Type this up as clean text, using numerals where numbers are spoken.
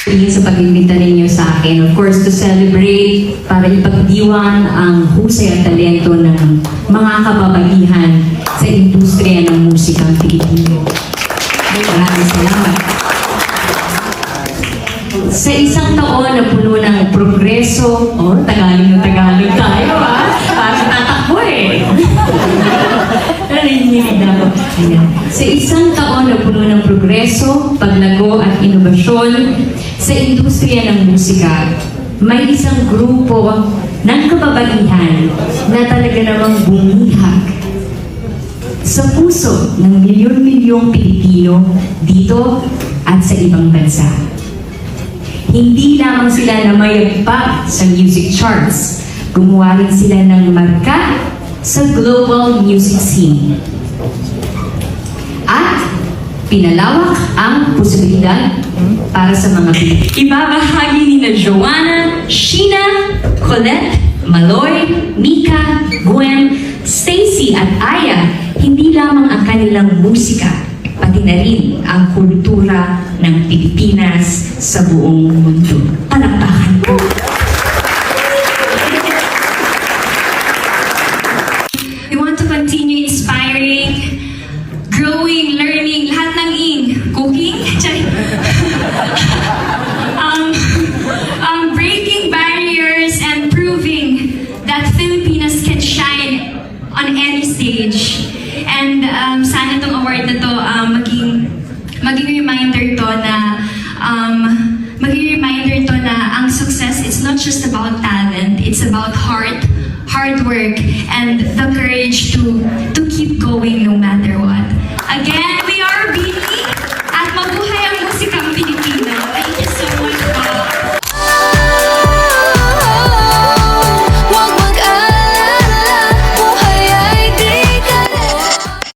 sa pag-imbita ninyo sa akin. Of course, to celebrate, para ipagdiwang ang husay at talento ng mga kababaihan sa industriya ng musikang Pilipino. Maraming salamat. Sa isang taon na puno ng progreso, Tagalog na Tagalog tayo para tatakbo Narinig na ako. Sa isang taon na puno ng progreso, paglago at inobasyon sa industriya ng musika, may isang grupo ng kababaihan na talaga namang bumihag sa puso ng milyon-milyong Pilipino dito at sa ibang bansa. Hindi lamang sila namayagpag sa music charts, gumawa rin sila ng marka sa global music scene. At pinalawak ang posibilidad para sa mga Pilipino. Ibabahagi ni na Joanna, Sheena, Colette, Maloy, Mika, Gwen, Stacy at Aya, hindi lamang ang kanilang musika, pati na rin ang kultura ng Pilipinas sa buong mundo. Palakpakan po! We want to continue inspiring, growing, learning, lahat ng cooking, breaking barriers and proving that Filipinas can shine on any stage. And sana itong award na to maging reminder to na ang success, it's not just about talent, it's about hard work and the courage to keep going no matter what. Again, we